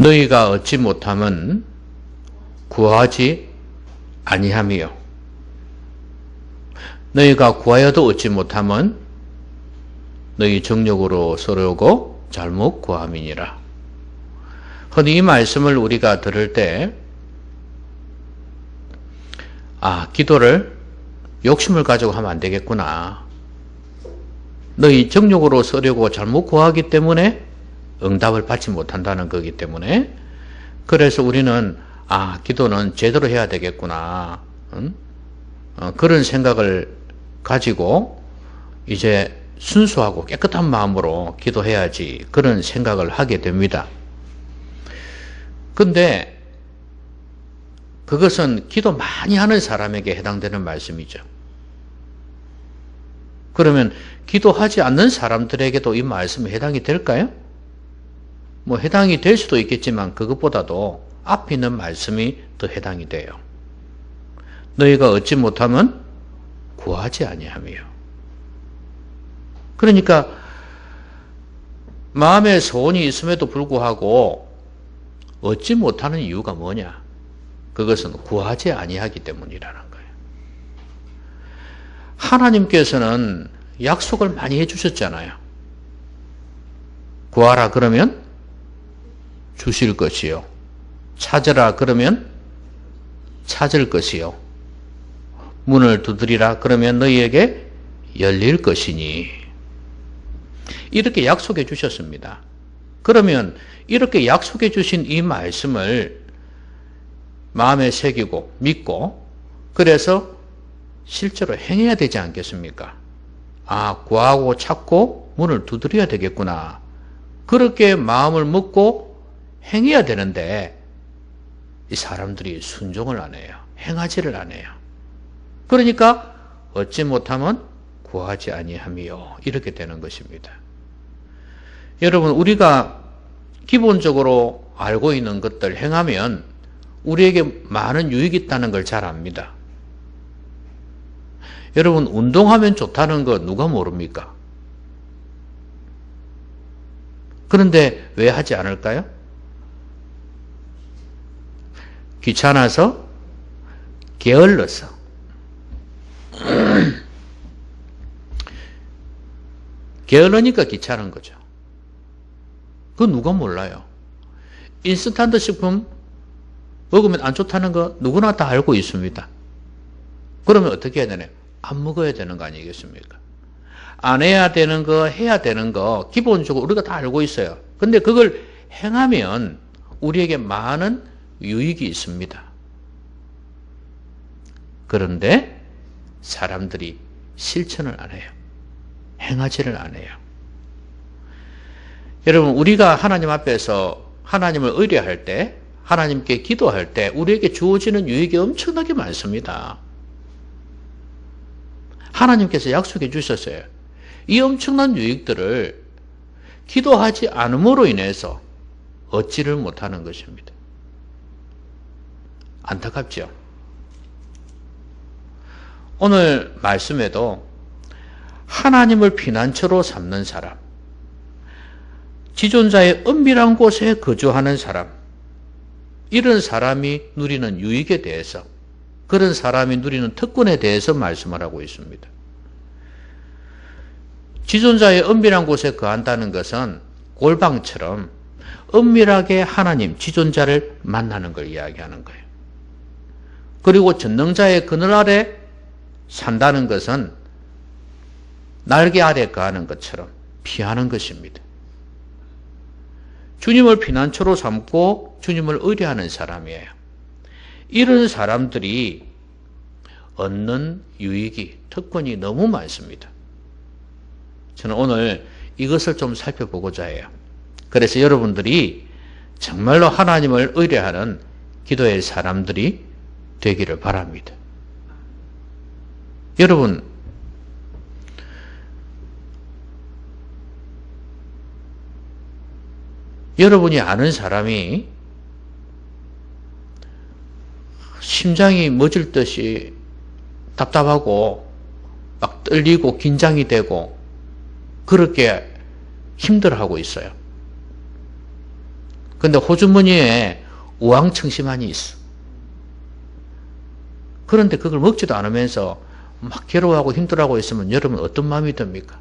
너희가 얻지 못함은 구하지 아니함이요. 너희가 구하여도 얻지 못함은 너희 정욕으로 서려고 잘못 구함이니라. 흔히 이 말씀을 우리가 들을 때 기도를 욕심을 가지고 하면 안 되겠구나. 너희 정욕으로 서려고 잘못 구하기 때문에 응답을 받지 못한다는 거기 때문에, 그래서 우리는 기도는 제대로 해야 되겠구나. 그런 생각을 가지고 이제 순수하고 깨끗한 마음으로 기도해야지, 그런 생각을 하게 됩니다. 근데 그것은 기도 많이 하는 사람에게 해당되는 말씀이죠. 그러면 기도하지 않는 사람들에게도 이 말씀이 해당이 될까요? 해당이 될 수도 있겠지만 그것보다도 앞에 있는 말씀이 더 해당이 돼요. 너희가 얻지 못하면 구하지 아니하며. 그러니까 마음에 소원이 있음에도 불구하고 얻지 못하는 이유가 뭐냐? 그것은 구하지 아니하기 때문이라는 거예요. 하나님께서는 약속을 많이 해주셨잖아요. 구하라 그러면 주실 것이요. 찾으라 그러면 찾을 것이요. 문을 두드리라 그러면 너희에게 열릴 것이니. 이렇게 약속해 주셨습니다. 그러면 이렇게 약속해 주신 이 말씀을 마음에 새기고 믿고, 그래서 실제로 행해야 되지 않겠습니까? 구하고 찾고 문을 두드려야 되겠구나. 그렇게 마음을 먹고 행해야 되는데 이 사람들이 순종을 안 해요. 행하지를 안 해요. 그러니까 얻지 못하면 구하지 아니하며 이렇게 되는 것입니다. 여러분, 우리가 기본적으로 알고 있는 것들 행하면 우리에게 많은 유익이 있다는 걸 잘 압니다. 여러분, 운동하면 좋다는 거 누가 모릅니까? 그런데 왜 하지 않을까요? 귀찮아서, 게을러서. 게을르니까 귀찮은 거죠. 그거 누가 몰라요. 인스턴트 식품 먹으면 안 좋다는 거 누구나 다 알고 있습니다. 그러면 어떻게 해야 되나요? 안 먹어야 되는 거 아니겠습니까? 안 해야 되는 거, 해야 되는 거 기본적으로 우리가 다 알고 있어요. 근데 그걸 행하면 우리에게 많은 유익이 있습니다. 그런데 사람들이 실천을 안 해요. 행하지를 안 해요. 여러분, 우리가 하나님 앞에서 하나님을 의뢰할 때, 하나님께 기도할 때 우리에게 주어지는 유익이 엄청나게 많습니다. 하나님께서 약속해 주셨어요. 이 엄청난 유익들을 기도하지 않음으로 인해서 얻지를 못하는 것입니다. 안타깝죠? 오늘 말씀에도 하나님을 피난처로 삼는 사람, 지존자의 은밀한 곳에 거주하는 사람, 이런 사람이 누리는 유익에 대해서, 그런 사람이 누리는 특권에 대해서 말씀을 하고 있습니다. 지존자의 은밀한 곳에 거한다는 것은 골방처럼 은밀하게 하나님, 지존자를 만나는 걸 이야기하는 거예요. 그리고 전능자의 그늘 아래 산다는 것은 날개 아래 거하는 것처럼 피하는 것입니다. 주님을 피난처로 삼고 주님을 의뢰하는 사람이에요. 이런 사람들이 얻는 유익이, 특권이 너무 많습니다. 저는 오늘 이것을 좀 살펴보고자 해요. 그래서 여러분들이 정말로 하나님을 의뢰하는 기도의 사람들이 되기를 바랍니다. 여러분, 여러분이 아는 사람이 심장이 멎을 듯이 답답하고 막 떨리고 긴장이 되고 그렇게 힘들어하고 있어요. 근데 호주머니에 우황청심환이 있어. 그런데 그걸 먹지도 않으면서 막 괴로워하고 힘들어하고 있으면 여러분 어떤 마음이 듭니까?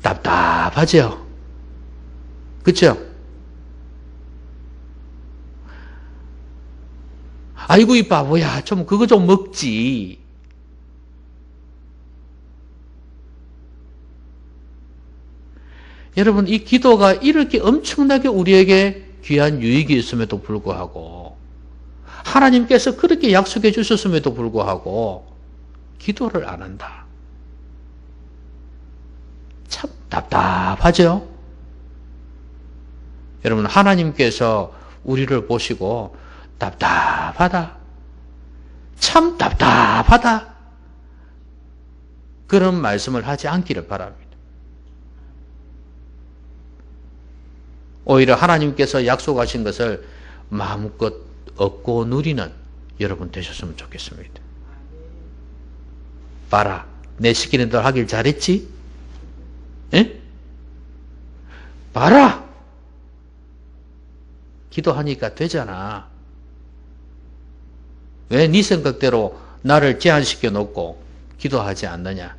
답답하죠? 그쵸? 아이고 이 바보야, 좀 그거 좀 먹지. 여러분, 이 기도가 이렇게 엄청나게 우리에게 귀한 유익이 있음에도 불구하고, 하나님께서 그렇게 약속해 주셨음에도 불구하고 기도를 안 한다. 참 답답하죠? 여러분, 하나님께서 우리를 보시고 답답하다, 참 답답하다, 그런 말씀을 하지 않기를 바랍니다. 오히려 하나님께서 약속하신 것을 마음껏 얻고 누리는 여러분 되셨으면 좋겠습니다. 봐라, 내 시키는 대로 하길 잘했지? 에? 봐라, 기도하니까 되잖아. 왜 네 생각대로 나를 제한시켜 놓고 기도하지 않느냐?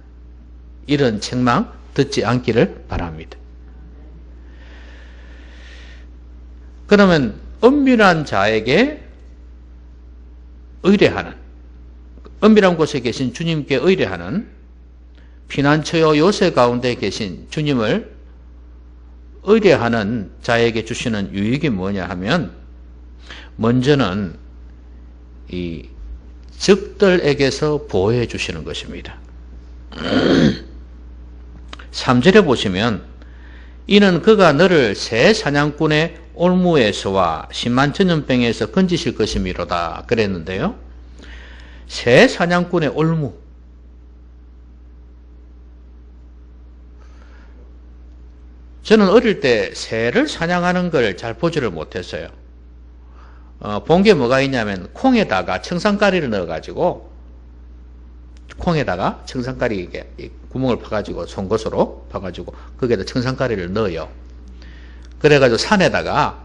이런 책망 듣지 않기를 바랍니다. 그러면 은밀한 자에게 의뢰하는, 은밀한 곳에 계신 주님께 의뢰하는, 피난처요 요새 가운데 계신 주님을 의뢰하는 자에게 주시는 유익이 뭐냐 하면, 먼저는 이 적들에게서 보호해 주시는 것입니다. 3절에 보시면, 이는 그가 너를 새 사냥꾼의 올무에서와 십만천년병에서 건지실 것이미로다 그랬는데요. 새 사냥꾼의 올무, 저는 어릴 때 새를 사냥하는 걸 잘 보지를 못했어요. 본 게 뭐가 있냐면, 콩에다가 청산가리를 넣어가지고, 콩에다가 청산가리 이게 구멍을 파가지고, 송곳으로 파가지고 거기에다 청산가리를 넣어요. 그래가지고 산에다가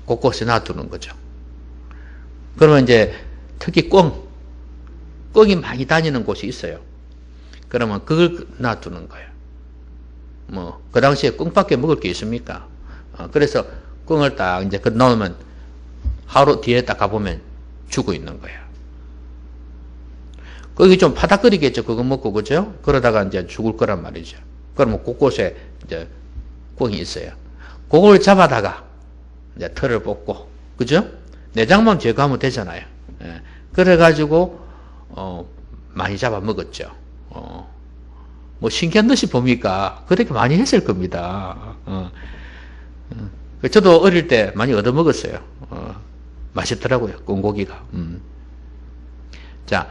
곳곳에 놔두는 거죠. 그러면 이제 특히 꿩이 많이 다니는 곳이 있어요. 그러면 그걸 놔두는 거예요. 뭐 그 당시에 꿩밖에 먹을 게 있습니까? 그래서 꿩을 딱 이제 넣으면 하루 뒤에 딱 가보면 죽어 있는 거예요. 거기 좀 파닥거리겠죠. 그거 먹고, 그죠? 그러다가 이제 죽을 거란 말이죠. 그러면 곳곳에 이제 꿩이 있어요. 그걸 잡아다가 이제 털을 뽑고, 그죠? 내장만 제거하면 되잖아요. 예. 그래가지고 많이 잡아 먹었죠. 뭐 신기한 듯이 봅니까? 그렇게 많이 했을 겁니다. 저도 어릴 때 많이 얻어 먹었어요. 맛있더라고요, 꿩고기가. 자,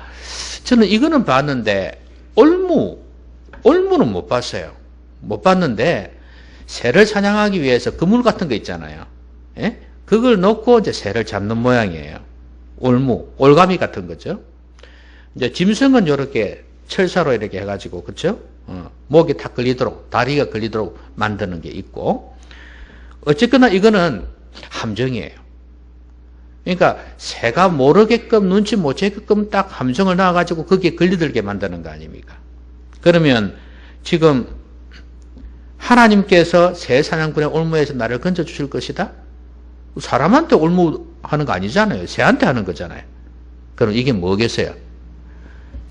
저는 이거는 봤는데 올무는 못 봤어요. 못 봤는데 새를 사냥하기 위해서 그물 같은 거 있잖아요. 예? 그걸 놓고 이제 새를 잡는 모양이에요. 올가미 같은 거죠. 이제 짐승은 이렇게 철사로 이렇게 해가지고, 그쵸? 목이 탁 걸리도록, 다리가 걸리도록 만드는 게 있고, 어쨌거나 이거는 함정이에요. 그러니까 새가 모르게끔, 눈치 못 채게끔 딱 함정을 놔가지고 거기에 걸리들게 만드는 거 아닙니까? 그러면 지금 하나님께서 새 사냥꾼의 올무에서 나를 건져주실 것이다? 사람한테 올무하는 거 아니잖아요. 새한테 하는 거잖아요. 그럼 이게 뭐겠어요?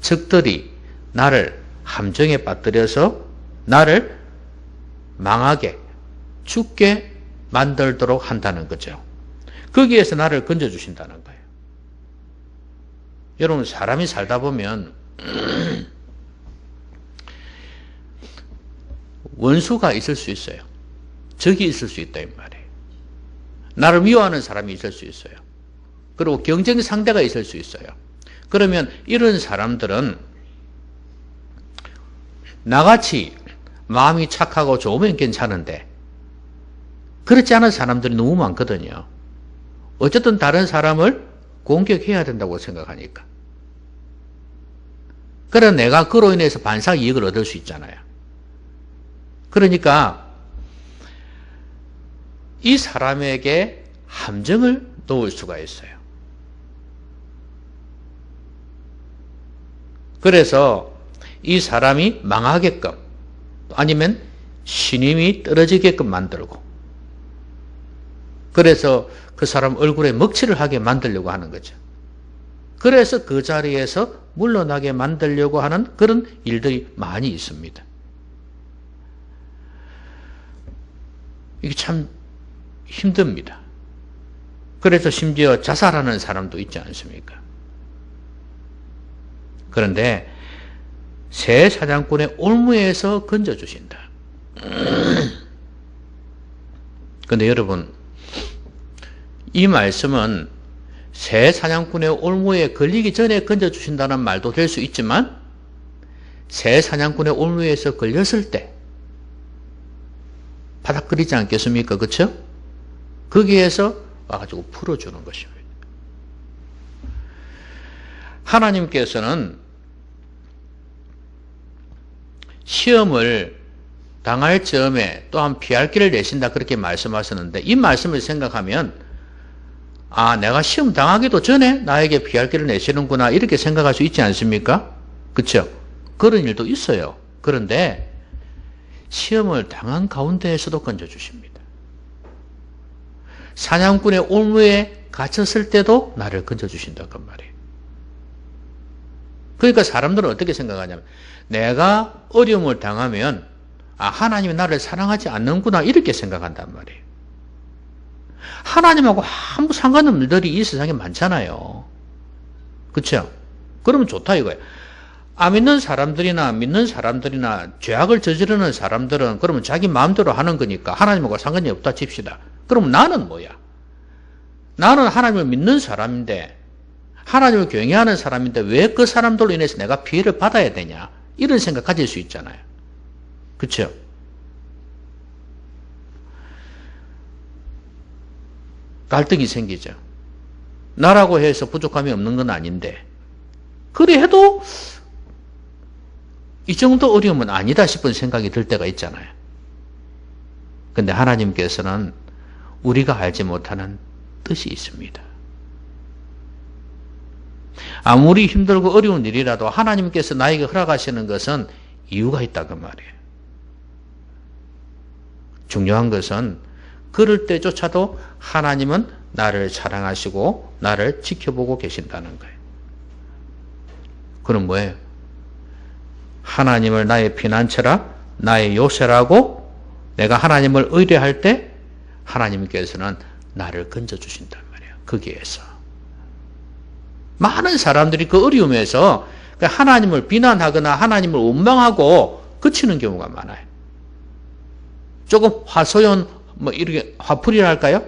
적들이 나를 함정에 빠뜨려서 나를 망하게, 죽게 만들도록 한다는 거죠. 거기에서 나를 건져주신다는 거예요. 여러분, 사람이 살다 보면 원수가 있을 수 있어요. 적이 있을 수 있다 이 말이에요. 나를 미워하는 사람이 있을 수 있어요. 그리고 경쟁 상대가 있을 수 있어요. 그러면 이런 사람들은 나같이 마음이 착하고 좋으면 괜찮은데 그렇지 않은 사람들이 너무 많거든요. 어쨌든 다른 사람을 공격해야 된다고 생각하니까. 그래서 내가 그로 인해서 반사 이익을 얻을 수 있잖아요. 그러니까 이 사람에게 함정을 놓을 수가 있어요. 그래서 이 사람이 망하게끔 아니면 신임이 떨어지게끔 만들고 그래서 그 사람 얼굴에 먹칠을 하게 만들려고 하는 거죠. 그래서 그 자리에서 물러나게 만들려고 하는 그런 일들이 많이 있습니다. 이게 참 힘듭니다. 그래서 심지어 자살하는 사람도 있지 않습니까? 그런데 새 사냥꾼의 올무에서 건져주신다. 그런데 여러분, 이 말씀은 새 사냥꾼의 올무에 걸리기 전에 건져주신다는 말도 될 수 있지만 새 사냥꾼의 올무에서 걸렸을 때 바닥거리지 않겠습니까? 그렇죠? 거기에서 와가지고 풀어주는 것입니다. 하나님께서는 시험을 당할 즈음에 또한 피할 길을 내신다 그렇게 말씀하셨는데 이 말씀을 생각하면 내가 시험 당하기도 전에 나에게 피할 길을 내시는구나 이렇게 생각할 수 있지 않습니까? 그렇죠? 그런 일도 있어요. 그런데 시험을 당한 가운데에서도 건져주십니다. 사냥꾼의 올무에 갇혔을 때도 나를 건져주신다 그 말이에요. 그러니까 사람들은 어떻게 생각하냐면 내가 어려움을 당하면 하나님이 나를 사랑하지 않는구나 이렇게 생각한단 말이에요. 하나님하고 아무 상관없는 일들이 이 세상에 많잖아요. 그렇죠? 그러면 좋다 이거예요. 안 믿는 사람들이나 죄악을 저지르는 사람들은 그러면 자기 마음대로 하는 거니까 하나님하고 상관이 없다 칩시다. 그럼 나는 뭐야? 나는 하나님을 믿는 사람인데 하나님을 경외하는 사람인데 왜 그 사람들로 인해서 내가 피해를 받아야 되냐? 이런 생각 가질 수 있잖아요. 그렇죠? 갈등이 생기죠. 나라고 해서 부족함이 없는 건 아닌데 그래 해도 이 정도 어려움은 아니다 싶은 생각이 들 때가 있잖아요. 그런데 하나님께서는 우리가 알지 못하는 뜻이 있습니다. 아무리 힘들고 어려운 일이라도 하나님께서 나에게 허락하시는 것은 이유가 있다 그 말이에요. 중요한 것은 그럴 때조차도 하나님은 나를 사랑하시고 나를 지켜보고 계신다는 거예요. 그럼 뭐예요? 하나님을 나의 피난처라 나의 요새라고 내가 하나님을 의뢰할 때 하나님께서는 나를 건져주신단 말이에요. 거기에서. 많은 사람들이 그 어려움에서 하나님을 비난하거나 하나님을 원망하고 그치는 경우가 많아요. 조금 화소연 이렇게 화풀이랄까요?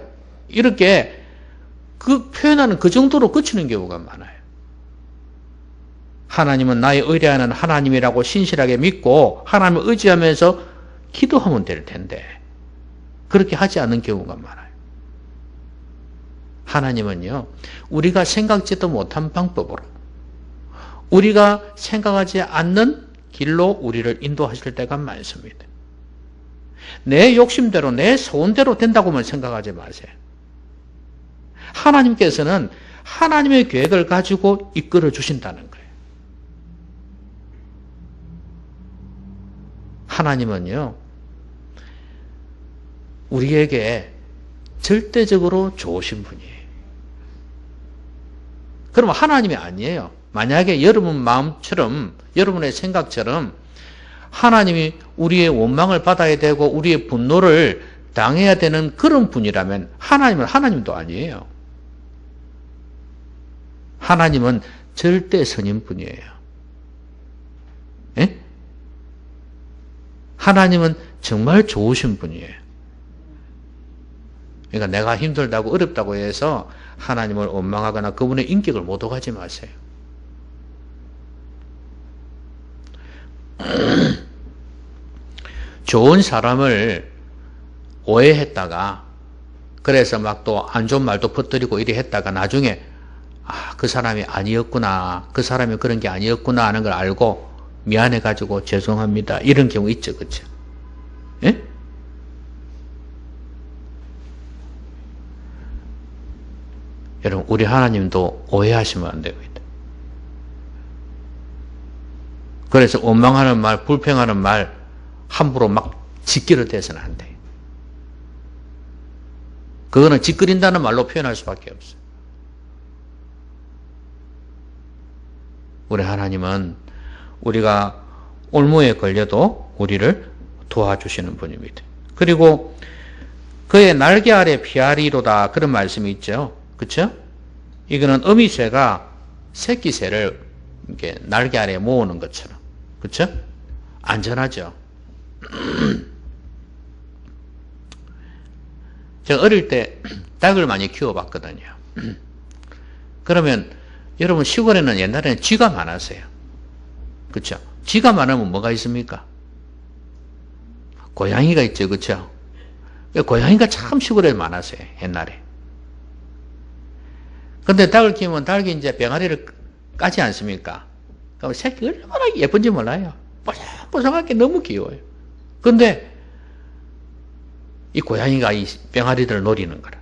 이렇게 그 표현하는 그 정도로 그치는 경우가 많아요. 하나님은 나의 의뢰하는 하나님이라고 신실하게 믿고 하나님을 의지하면서 기도하면 될 텐데 그렇게 하지 않는 경우가 많아요. 하나님은요, 우리가 생각지도 못한 방법으로 우리가 생각하지 않는 길로 우리를 인도하실 때가 많습니다. 내 욕심대로 내 소원대로 된다고만 생각하지 마세요. 하나님께서는 하나님의 계획을 가지고 이끌어 주신다는 거예요. 하나님은요, 우리에게 절대적으로 좋으신 분이에요. 그러면 하나님이 아니에요. 만약에 여러분 마음처럼, 여러분의 생각처럼 하나님이 우리의 원망을 받아야 되고 우리의 분노를 당해야 되는 그런 분이라면 하나님은 하나님도 아니에요. 하나님은 절대 선인 분이에요. 예? 하나님은 정말 좋으신 분이에요. 그러니까 내가 힘들다고 어렵다고 해서 하나님을 원망하거나 그분의 인격을 모독하지 마세요. 좋은 사람을 오해했다가 그래서 막 또 안 좋은 말도 퍼뜨리고 이래 했다가 나중에 그 사람이 아니었구나, 그 사람이 그런 게 아니었구나 하는 걸 알고 미안해가지고 죄송합니다 이런 경우 있죠. 그렇죠? 예? 여러분, 우리 하나님도 오해하시면 안 됩니다. 그래서 원망하는 말, 불평하는 말 함부로 막 짓기를 대서는 안 돼요. 그거는 짓거린다는 말로 표현할 수밖에 없어요. 우리 하나님은 우리가 올무에 걸려도 우리를 도와주시는 분입니다. 그리고 그의 날개 아래 피아리로다 그런 말씀이 있죠. 그렇죠? 이거는 어미새가 새끼새를 이렇게 날개 아래 모으는 것처럼, 그렇죠? 안전하죠. 제가 어릴 때 닭을 많이 키워봤거든요. 그러면 여러분 시골에는 옛날에는 쥐가 많았어요. 그렇죠? 쥐가 많으면 뭐가 있습니까? 고양이가 있죠. 그렇죠? 고양이가 참 시골에 많았어요. 옛날에. 근데 닭을 키우면 닭이 이제 병아리를 까지 않습니까? 그럼 새끼가 얼마나 예쁜지 몰라요. 뽀송뽀송하게 너무 귀여워요. 근데 이 고양이가 이 병아리들을 노리는 거라.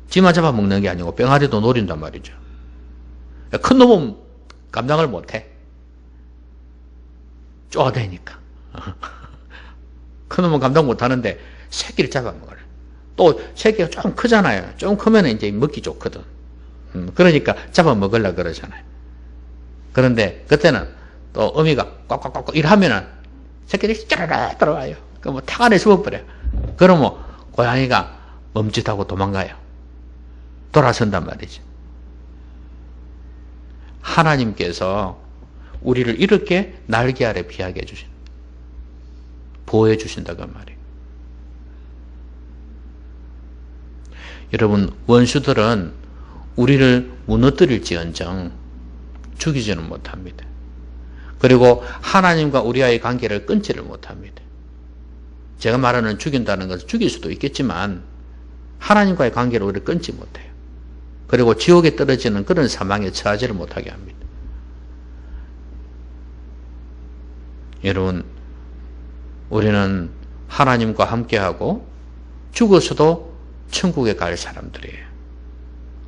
쥐만 잡아먹는 게 아니고 병아리도 노린단 말이죠. 큰 놈은 감당을 못해. 쪼아대니까. 큰 놈은 감당 못하는데 새끼를 잡아먹어요. 또 새끼가 좀 크잖아요. 좀 크면 이제 먹기 좋거든. 그러니까 잡아먹으려고 그러잖아요. 그런데 그때는 또 어미가 꽉꽉꽉 일하면은 새끼들이 짜라라 들어와요. 그럼 탁 안에 숨어버려. 그러면 고양이가 멈칫하고 도망가요. 돌아선단 말이죠. 하나님께서 우리를 이렇게 날개 아래 피하게 해주신, 보호해 주신다고 말이에요. 여러분, 원수들은 우리를 무너뜨릴지언정 죽이지는 못합니다. 그리고 하나님과 우리와의 관계를 끊지를 못합니다. 제가 말하는 죽인다는 것은 죽일 수도 있겠지만 하나님과의 관계를 우리를 끊지 못해요. 그리고 지옥에 떨어지는 그런 사망에 처하지를 못하게 합니다. 여러분, 우리는 하나님과 함께하고 죽어서도 천국에 갈 사람들이에요.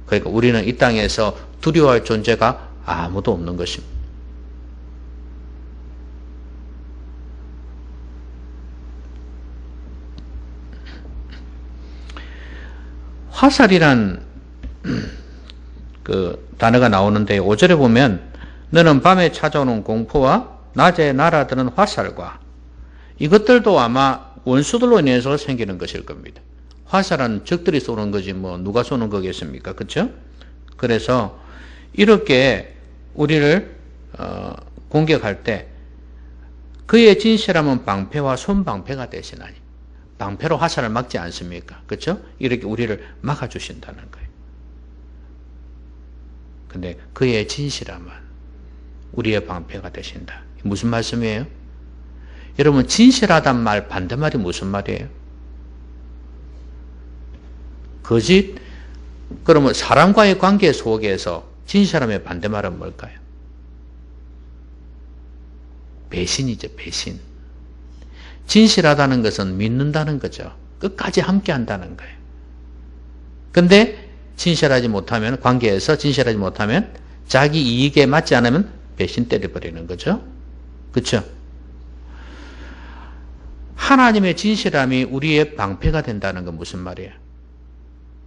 그러니까 우리는 이 땅에서 두려워할 존재가 아무도 없는 것입니다. 화살이란 그 단어가 나오는데 5절에 보면 너는 밤에 찾아오는 공포와 낮에 날아드는 화살과 이것들도 아마 원수들로 인해서 생기는 것일 겁니다. 화살은 적들이 쏘는 거지 뭐 누가 쏘는 거겠습니까? 그렇죠? 그래서 이렇게 우리를 공격할 때 그의 진실함은 방패와 손방패가 되시나니, 방패로 화살을 막지 않습니까? 그렇죠? 이렇게 우리를 막아주신다는 거예요. 근데 그의 진실함은 우리의 방패가 되신다. 무슨 말씀이에요? 여러분, 진실하단 말 반대말이 무슨 말이에요? 거짓? 그러면 사람과의 관계 속에서 진실함의 반대말은 뭘까요? 배신이죠, 배신. 진실하다는 것은 믿는다는 거죠. 끝까지 함께 한다는 거예요. 근데 진실하지 못하면, 관계에서 진실하지 못하면 자기 이익에 맞지 않으면 배신 때려버리는 거죠. 그렇죠? 하나님의 진실함이 우리의 방패가 된다는 건 무슨 말이에요?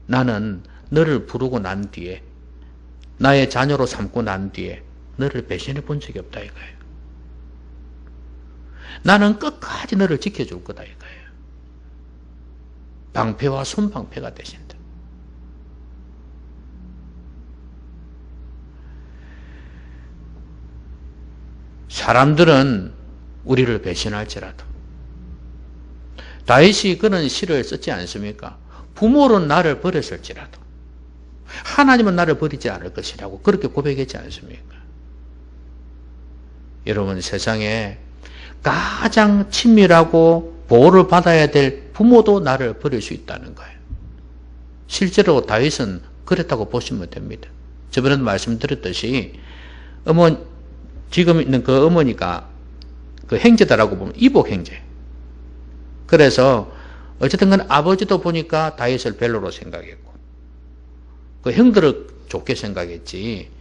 나는 너를 부르고 난 뒤에, 나의 자녀로 삼고 난 뒤에 너를 배신해 본 적이 없다 이거예요. 나는 끝까지 너를 지켜줄 거다 이거예요. 방패와 손방패가 되신다. 사람들은 우리를 배신할지라도, 다윗이 그런 시를 썼지 않습니까? 부모는 나를 버렸을지라도 하나님은 나를 버리지 않을 것이라고 그렇게 고백했지 않습니까? 여러분, 세상에 가장 친밀하고 보호를 받아야 될 부모도 나를 버릴 수 있다는 거예요. 실제로 다윗은 그랬다고 보시면 됩니다. 저번에도 말씀드렸듯이 지금 있는 그 어머니가 그 행제다라고 보면 이복 행제. 그래서 어쨌든 간 아버지도 보니까 다윗을 별로로 생각했고 그 형들을 좋게 생각했지.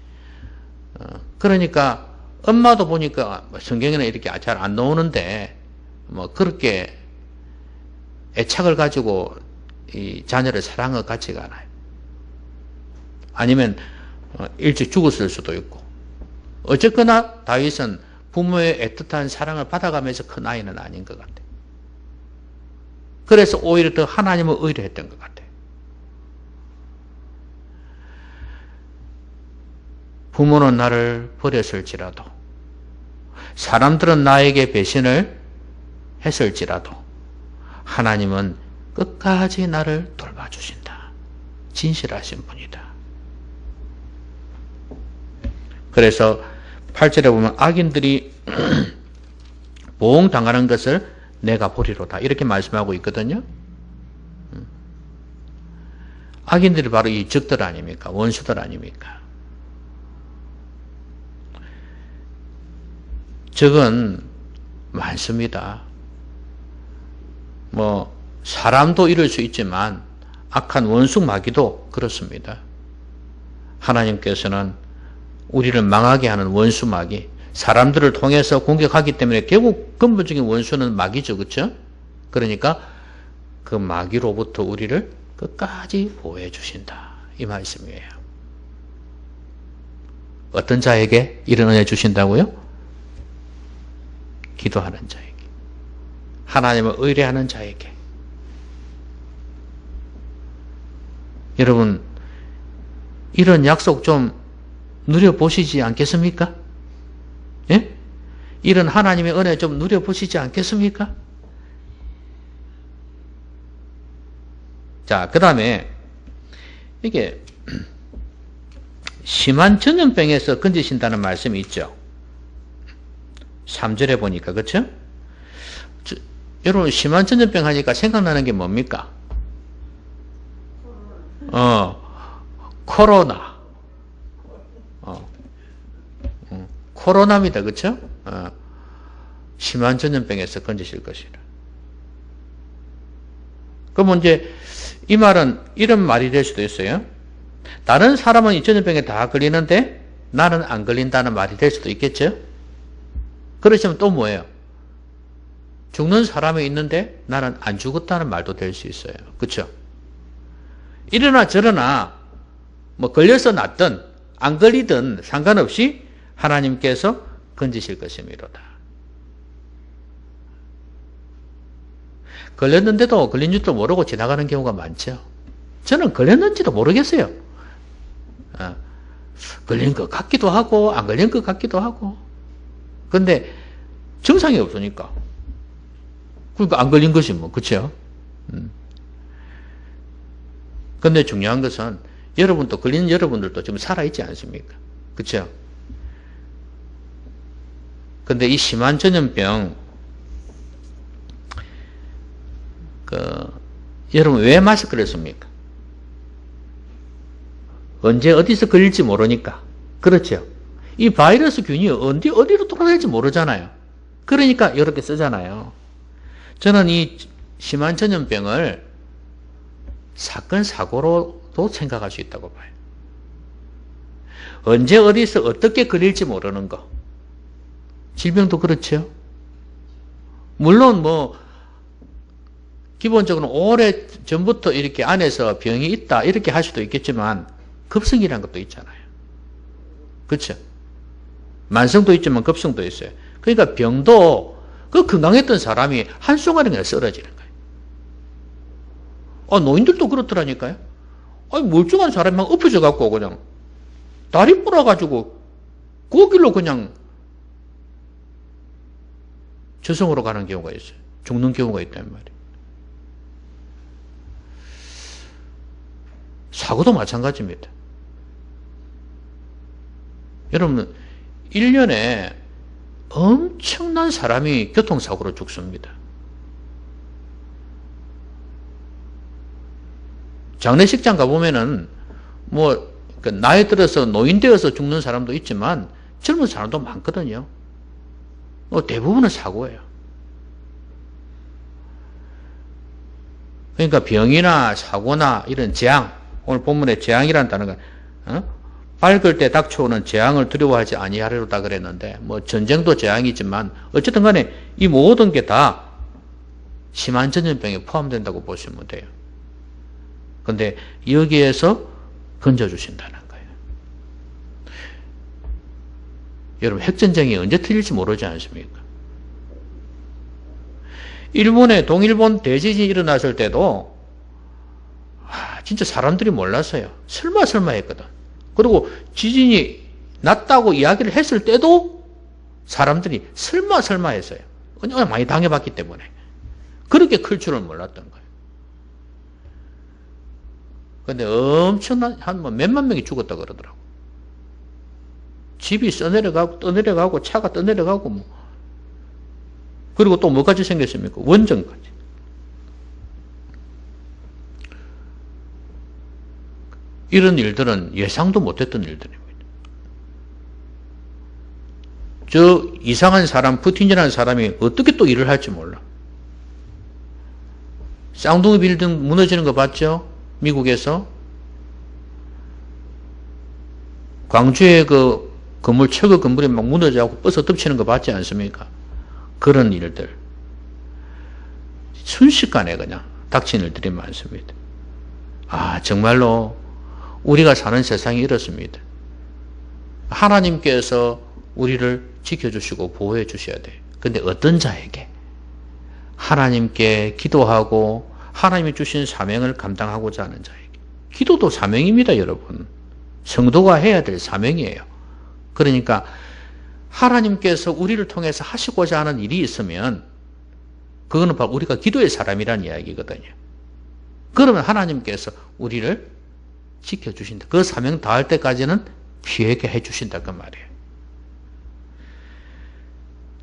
그러니까 엄마도 보니까 성경에는 이렇게 잘 안 나오는데 뭐 그렇게 애착을 가지고 이 자녀를 사랑할 가치가 않아요. 아니면 일찍 죽었을 수도 있고. 어쨌거나 다윗은 부모의 애틋한 사랑을 받아가면서 큰 아이는 아닌 것 같아요. 그래서 오히려 더 하나님을 의뢰했던 것 같아요. 부모는 나를 버렸을지라도, 사람들은 나에게 배신을 했을지라도 하나님은 끝까지 나를 돌봐주신다. 진실하신 분이다. 그래서 8절에 보면 악인들이 보응당하는 것을 내가 보리로다. 이렇게 말씀하고 있거든요. 악인들이 바로 이 적들 아닙니까? 원수들 아닙니까? 적은 많습니다. 뭐 사람도 이럴 수 있지만 악한 원수 마귀도 그렇습니다. 하나님께서는 우리를 망하게 하는 원수 마귀, 사람들을 통해서 공격하기 때문에 결국 근본적인 원수는 마귀죠. 그렇죠? 그러니까 그 마귀로부터 우리를 끝까지 보호해 주신다. 이 말씀이에요. 어떤 자에게 이런 은혜 주신다고요? 기도하는 자에게, 하나님을 의뢰하는 자에게. 여러분, 이런 약속 좀 누려보시지 않겠습니까? 예? 이런 하나님의 은혜 좀 누려보시지 않겠습니까? 자, 그 다음에 이게 심한 전염병에서 건지신다는 말씀이 있죠. 3절에 보니까, 그렇죠? 여러분, 심한 전염병 하니까 생각나는 게 뭡니까? 코로나. 코로나입니다. 그렇죠? 심한 전염병에서 건지실 것이라. 그럼 이제 이 말은 이런 말이 될 수도 있어요. 다른 사람은 이 전염병에 다 걸리는데 나는 안 걸린다는 말이 될 수도 있겠죠? 그러시면 또 뭐예요? 죽는 사람이 있는데 나는 안 죽었다는 말도 될 수 있어요. 그렇죠? 이러나 저러나 뭐 걸려서 낫든 안 걸리든 상관없이 하나님께서 건지실 것이미로다. 걸렸는데도 걸린 줄도 모르고 지나가는 경우가 많죠. 저는 걸렸는지도 모르겠어요. 걸린 것 같기도 하고 안 걸린 것 같기도 하고. 근데 증상이 없으니까. 그러니까 안 걸린 것이 뭐, 그렇죠? 근데 중요한 것은 여러분도 걸린 여러분들도 지금 살아있지 않습니까? 그렇죠? 근데 이 심한 전염병, 여러분 왜 마스크를 씁니까? 언제 어디서 걸릴지 모르니까. 그렇죠? 이 바이러스 균이 어디로 돌아갈지 모르잖아요. 그러니까 이렇게 쓰잖아요. 저는 이 심한 전염병을 사건, 사고로도 생각할 수 있다고 봐요. 언제 어디서 어떻게 걸릴지 모르는 거. 질병도 그렇죠. 물론 뭐 기본적으로 오래 전부터 이렇게 안에서 병이 있다 이렇게 할 수도 있겠지만 급성이라는 것도 있잖아요. 그렇죠? 만성도 있지만 급성도 있어요. 그러니까 병도 그 건강했던 사람이 한순간에 그냥 쓰러지는 거예요. 노인들도 그렇더라니까요. 멀쩡한 사람이 막 엎어져 갖고 그냥 다리 부러가지고 그 길로 그냥 저승으로 가는 경우가 있어요. 죽는 경우가 있단 말이에요. 사고도 마찬가지입니다. 여러분, 1년에 엄청난 사람이 교통사고로 죽습니다. 장례식장 가보면은, 나이 들어서 노인 되어서 죽는 사람도 있지만, 젊은 사람도 많거든요. 대부분은 사고예요. 그러니까 병이나 사고나 이런 재앙, 오늘 본문에 재앙이라는 단어가 밝을 때 닥쳐오는 재앙을 두려워하지 아니하리로다 그랬는데 뭐 전쟁도 재앙이지만 어쨌든 간에 이 모든 게 다 심한 전염병에 포함된다고 보시면 돼요. 근데 여기에서 건져주신다는 거예요. 여러분 핵전쟁이 언제 터질지 모르지 않습니까? 일본의 동일본 대지진이 일어났을 때도 진짜 사람들이 몰랐어요. 설마 했거든. 그리고 지진이 났다고 이야기를 했을 때도 사람들이 설마 했어요. 왜냐하면 많이 당해봤기 때문에. 그렇게 클 줄은 몰랐던 거예요. 근데 엄청난, 한 몇만 명이 죽었다 그러더라고. 집이 떠내려가고, 차가 떠내려가고, 뭐. 그리고 또 뭐까지 생겼습니까? 원전까지. 이런 일들은 예상도 못했던 일들입니다. 저 이상한 사람, 푸틴이라는 사람이 어떻게 또 일을 할지 몰라. 쌍둥이 빌딩 무너지는 거 봤죠? 미국에서. 광주의 그 건물, 최고 건물이 막 무너져갖고 버스 덮치는 거 봤지 않습니까? 그런 일들. 순식간에 그냥 닥친 일들이 많습니다. 정말로 우리가 사는 세상이 이렇습니다. 하나님께서 우리를 지켜주시고 보호해 주셔야 돼요. 근데 어떤 자에게? 하나님께 기도하고 하나님이 주신 사명을 감당하고자 하는 자에게. 기도도 사명입니다, 여러분. 성도가 해야 될 사명이에요. 그러니까 하나님께서 우리를 통해서 하시고자 하는 일이 있으면 그거는 바로 우리가 기도의 사람이라는 이야기거든요. 그러면 하나님께서 우리를 지켜주신다. 그 사명 다할 때까지는 피하게 해주신다 그 말이에요.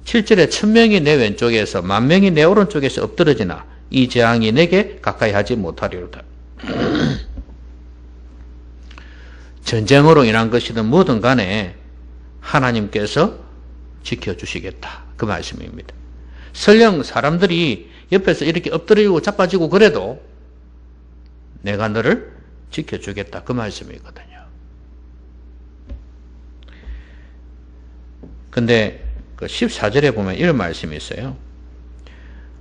7절에 1000명이 내 왼쪽에서 10,000명이 내 오른쪽에서 엎드러지나 이 재앙이 내게 가까이 하지 못하리로다. 전쟁으로 인한 것이든 뭐든 간에 하나님께서 지켜주시겠다 그 말씀입니다. 설령 사람들이 옆에서 이렇게 엎드리고 자빠지고 그래도 내가 너를 지켜주겠다 그 말씀이거든요. 근데 그 14절에 보면 이런 말씀이 있어요.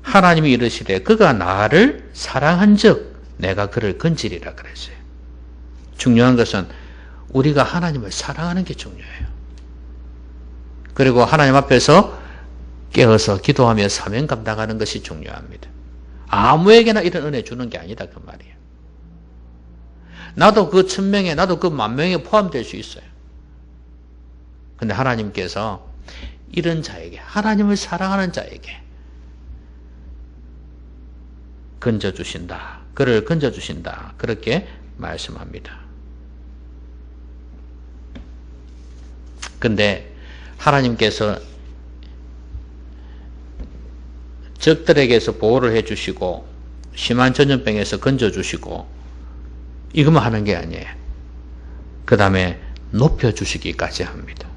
하나님이 이르시되 그가 나를 사랑한 즉 내가 그를 건지리라 그랬어요. 중요한 것은 우리가 하나님을 사랑하는 게 중요해요. 그리고 하나님 앞에서 깨어서 기도하며 사명 감당하는 것이 중요합니다. 아무에게나 이런 은혜 주는 게 아니다 그 말이에요. 나도 그 1000명에 나도 그 10,000명에 포함될 수 있어요. 근데 하나님께서 이런 자에게 하나님을 사랑하는 자에게 건져주신다. 그를 건져주신다. 그렇게 말씀합니다. 근데 하나님께서 적들에게서 보호를 해주시고 심한 전염병에서 건져주시고 이것만 하는 게 아니에요. 그 다음에 높여주시기까지 합니다.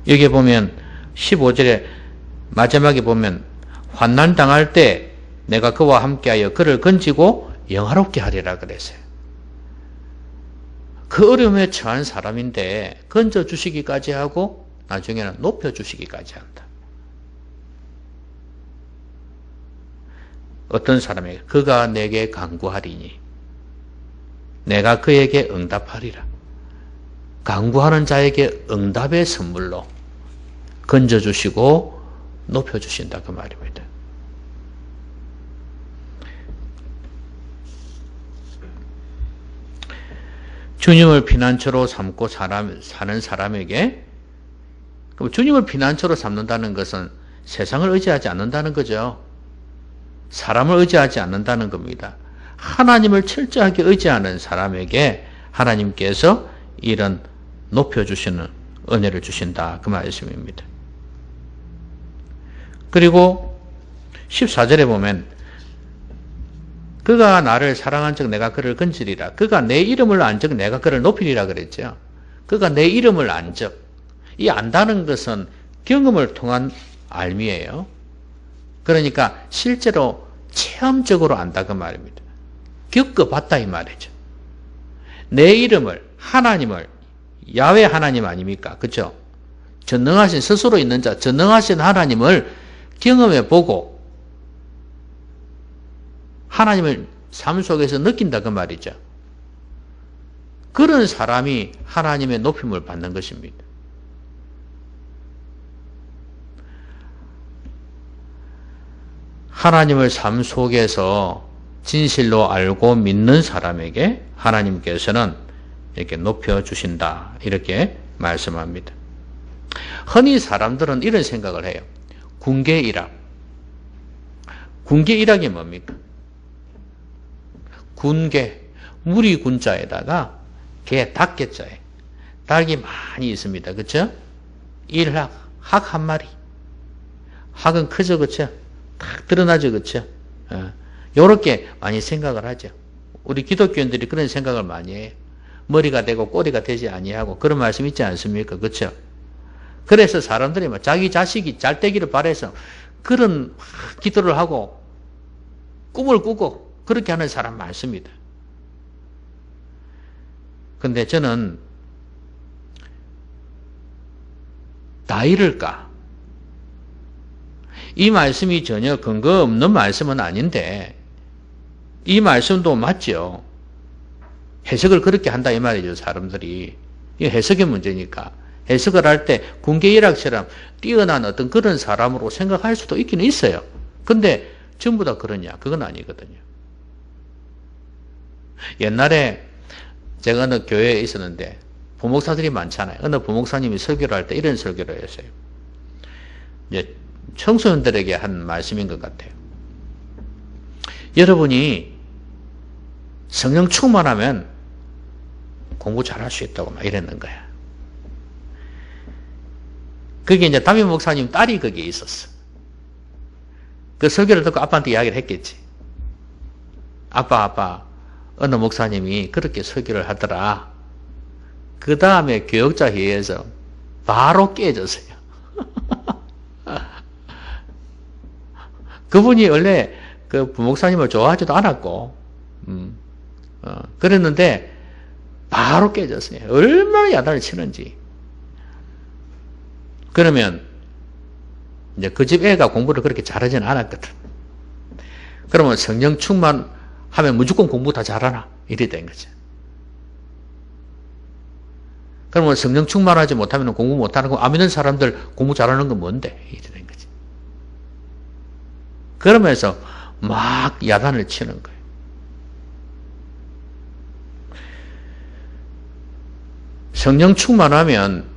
여기 보면 15절에 마지막에 보면 환난 당할 때 내가 그와 함께하여 그를 건지고 영화롭게 하리라 그랬어요. 그 어려움에 처한 사람인데 건져주시기까지 하고 나중에는 높여주시기까지 한다. 어떤 사람에게 그가 내게 간구하리니 내가 그에게 응답하리라. 간구하는 자에게 응답의 선물로 건져주시고 높여주신다 그 말입니다. 주님을 피난처로 삼고 사는 사람에게 주님을 피난처로 삼는다는 것은 세상을 의지하지 않는다는 거죠. 사람을 의지하지 않는다는 겁니다. 하나님을 철저하게 의지하는 사람에게 하나님께서 이런 높여주시는 은혜를 주신다 그 말씀입니다. 그리고 14절에 보면 그가 나를 사랑한 즉 내가 그를 건지리라. 그가 내 이름을 안 즉 내가 그를 높이리라 그랬죠. 그가 내 이름을 안 즉. 이 안다는 것은 경험을 통한 알미예요. 그러니까 실제로 체험적으로 안다 그 말입니다. 겪어봤다 이 말이죠. 내 이름을, 하나님을, 야훼 하나님 아닙니까? 그렇죠? 전능하신 스스로 있는 자, 전능하신 하나님을 경험해보고 하나님을 삶 속에서 느낀다 그 말이죠. 그런 사람이 하나님의 높임을 받는 것입니다. 하나님을 삶 속에서 진실로 알고 믿는 사람에게 하나님께서는 이렇게 높여주신다 이렇게 말씀합니다. 흔히 사람들은 이런 생각을 해요. 군계일학. 군계일학이 뭡니까? 군계, 무리 군자에다가 개, 닭개자에 닭이 많이 있습니다. 그렇죠? 일학, 학 한 마리. 학은 크죠, 그렇죠? 딱 드러나죠, 그렇죠? 요렇게 많이 생각을 하죠. 우리 기독교인들이 그런 생각을 많이 해요. 머리가 되고 꼬리가 되지 아니하고 그런 말씀 있지 않습니까? 그렇죠? 그래서 사람들이 자기 자식이 잘 되기를 바라서 그런 기도를 하고 꿈을 꾸고 그렇게 하는 사람 많습니다. 근데 저는 다 이럴까? 이 말씀이 전혀 근거 없는 말씀은 아닌데 이 말씀도 맞죠. 해석을 그렇게 한다 이 말이죠. 사람들이. 이게 해석의 문제니까. 해석을 할 때 군계일학처럼 뛰어난 어떤 그런 사람으로 생각할 수도 있기는 있어요. 근데 전부 다 그러냐? 그건 아니거든요. 옛날에 제가 어느 교회에 있었는데 부목사들이 많잖아요. 어느 부목사님이 설교를 할 때 이런 설교를 했어요. 이제 청소년들에게 한 말씀인 것 같아요. 여러분이 성령 충만하면 공부 잘할 수 있다고 막 이랬는 거야. 그게 이제 담임 목사님 딸이 거기에 있었어. 그 설교를 듣고 아빠한테 이야기를 했겠지. 아빠, 어느 목사님이 그렇게 설교를 하더라. 그 다음에 교역자 회의에서 바로 깨졌어요. 그분이 원래 그 부목사님을 좋아하지도 않았고, 그랬는데, 바로 깨졌어요. 얼마나 야단을 치는지. 그러면, 이제 그 집 애가 공부를 그렇게 잘하지는 않았거든. 그러면 성령 충만하면 무조건 공부 다 잘하나? 이래 된 거죠. 그러면 성령 충만하지 못하면 공부 못하는 거, 안 믿는 사람들 공부 잘하는 건 뭔데? 이래 된 거지. 그러면서 막 야단을 치는 거예요. 성령 충만하면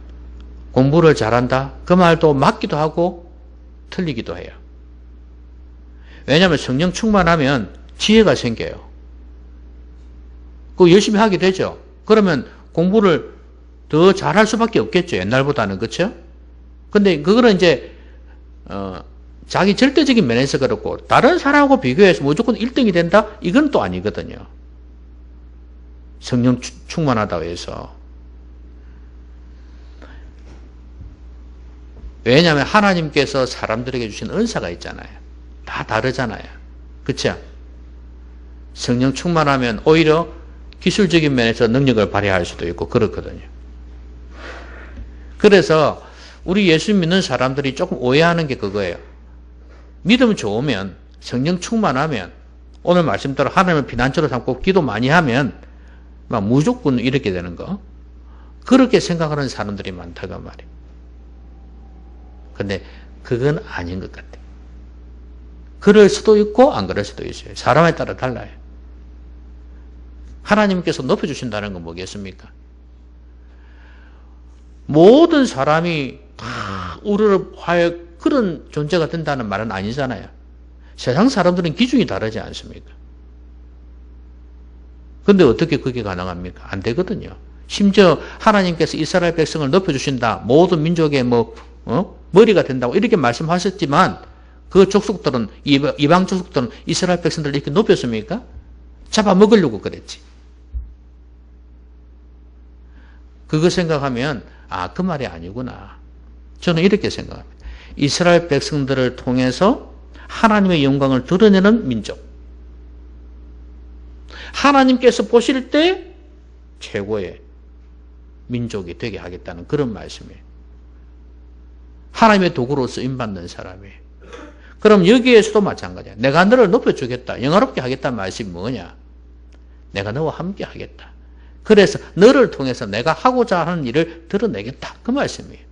공부를 잘한다? 그 말도 맞기도 하고 틀리기도 해요. 왜냐하면 성령 충만하면 지혜가 생겨요. 그거 열심히 하게 되죠. 그러면 공부를 더 잘할 수밖에 없겠죠. 옛날보다는. 그렇죠? 근데 그거는 이제 자기 절대적인 면에서 그렇고 다른 사람하고 비교해서 무조건 1등이 된다? 이건 또 아니거든요. 성령 충만하다고 해서. 왜냐하면 하나님께서 사람들에게 주신 은사가 있잖아요. 다 다르잖아요. 그렇죠? 성령 충만하면 오히려 기술적인 면에서 능력을 발휘할 수도 있고 그렇거든요. 그래서 우리 예수 믿는 사람들이 조금 오해하는 게 그거예요. 믿음 좋으면, 성령 충만하면, 오늘 말씀대로 하나님을 피난처로 삼고 기도 많이 하면 막 무조건 이렇게 되는 거. 그렇게 생각하는 사람들이 많다고 말이에요. 근데 그건 아닌 것 같아요. 그럴 수도 있고 안 그럴 수도 있어요. 사람에 따라 달라요. 하나님께서 높여주신다는 건 뭐겠습니까? 모든 사람이 다 우러러화해 그런 존재가 된다는 말은 아니잖아요. 세상 사람들은 기준이 다르지 않습니까? 근데 어떻게 그게 가능합니까? 안 되거든요. 심지어 하나님께서 이스라엘 백성을 높여주신다. 모든 민족의 머리가 된다고 이렇게 말씀하셨지만 그 족속들은 이방 족속들은 이스라엘 백성들을 이렇게 높였습니까? 잡아먹으려고 그랬지. 그거 생각하면 그 말이 아니구나. 저는 이렇게 생각합니다. 이스라엘 백성들을 통해서 하나님의 영광을 드러내는 민족. 하나님께서 보실 때 최고의 민족이 되게 하겠다는 그런 말씀이에요. 하나님의 도구로 쓰임받는 사람이에요. 그럼 여기에서도 마찬가지야. 내가 너를 높여주겠다. 영화롭게 하겠다는 말씀이 뭐냐? 내가 너와 함께 하겠다. 그래서 너를 통해서 내가 하고자 하는 일을 드러내겠다. 그 말씀이에요.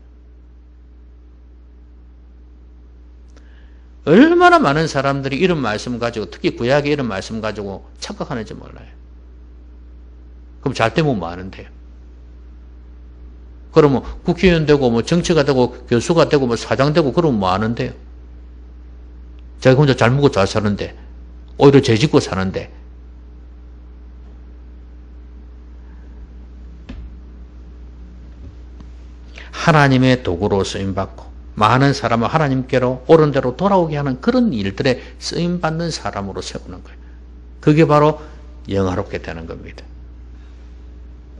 얼마나 많은 사람들이 이런 말씀 가지고, 특히 구약의 이런 말씀 가지고 착각하는지 몰라요. 그럼 잘 되면 뭐 하는데요? 그러면 국회의원 되고, 뭐 정치가 되고, 교수가 되고, 뭐 사장 되고, 그러면 뭐 하는데요? 자기 혼자 잘 먹고 잘 사는데, 오히려 죄 짓고 사는데, 하나님의 도구로 쓰임받고 많은 사람을 하나님께로 옳은 대로 돌아오게 하는 그런 일들에 쓰임받는 사람으로 세우는 거예요. 그게 바로 영화롭게 되는 겁니다.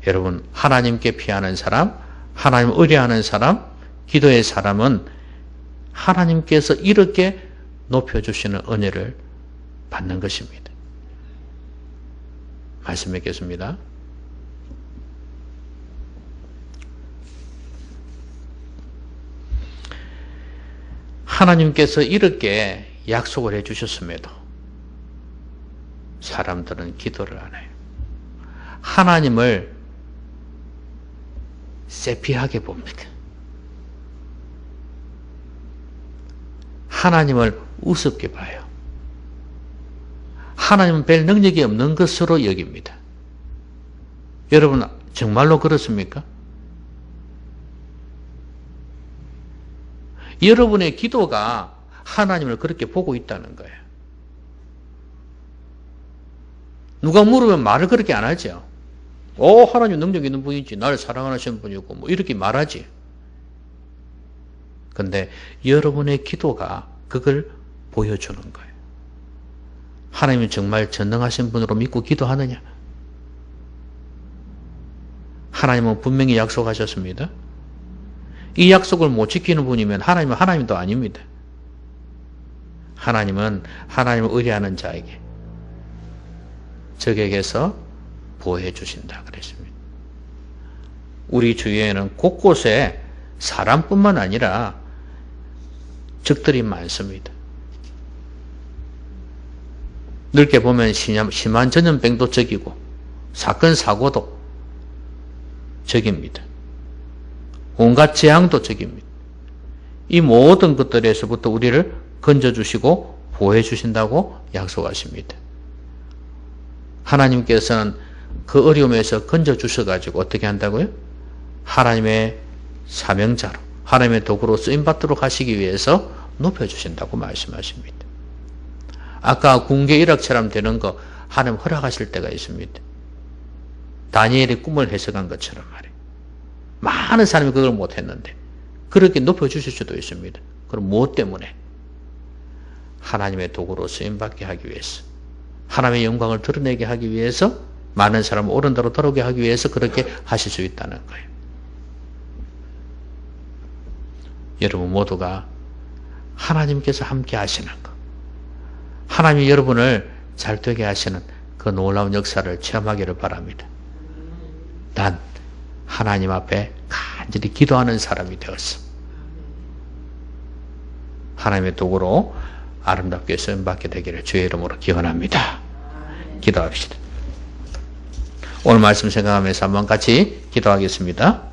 여러분, 하나님께 피하는 사람, 하나님을 의뢰하는 사람, 기도의 사람은 하나님께서 이렇게 높여주시는 은혜를 받는 것입니다. 말씀 맺겠습니다. 하나님께서 이렇게 약속을 해주셨음에도 사람들은 기도를 안 해요. 하나님을 세피하게 봅니다. 하나님을 우습게 봐요. 하나님은 별 능력이 없는 것으로 여깁니다. 여러분 정말로 그렇습니까? 여러분의 기도가 하나님을 그렇게 보고 있다는 거예요. 누가 물으면 말을 그렇게 안 하죠. 하나님 능력 있는 분이지, 나를 사랑하시는 분이고, 뭐 이렇게 말하지. 근데 여러분의 기도가 그걸 보여주는 거예요. 하나님이 정말 전능하신 분으로 믿고 기도하느냐? 하나님은 분명히 약속하셨습니다. 이 약속을 못 지키는 분이면 하나님은 하나님도 아닙니다. 하나님은 하나님을 의뢰하는 자에게, 적에게서 보호해 주신다 그랬습니다. 우리 주위에는 곳곳에 사람뿐만 아니라 적들이 많습니다. 넓게 보면 심한 전염병도 적이고 사건 사고도 적입니다. 온갖 재앙도 적입니다. 이 모든 것들에서부터 우리를 건져주시고 보호해 주신다고 약속하십니다. 하나님께서는 그 어려움에서 건져주셔가지고 어떻게 한다고요? 하나님의 사명자로, 하나님의 도구로 쓰임받도록 하시기 위해서 높여주신다고 말씀하십니다. 아까 궁계 일학처럼 되는 거 하나님 허락하실 때가 있습니다. 다니엘이 꿈을 해석한 것처럼 말이에요. 많은 사람이 그걸 못했는데 그렇게 높여주실 수도 있습니다. 그럼 무엇 때문에? 하나님의 도구로 쓰임받게 하기 위해서, 하나님의 영광을 드러내게 하기 위해서, 많은 사람을 옳은 대로 돌아오게 하기 위해서 그렇게 하실 수 있다는 거예요. 여러분 모두가 하나님께서 함께 하시는 것, 하나님이 여러분을 잘 되게 하시는 그 놀라운 역사를 체험하기를 바랍니다. 단 하나님 앞에 간절히 기도하는 사람이 되었어. 하나님의 도구로 아름답게 쓰임받게 되기를 주의 이름으로 기원합니다. 기도합시다. 오늘 말씀 생각하면서 한번 같이 기도하겠습니다.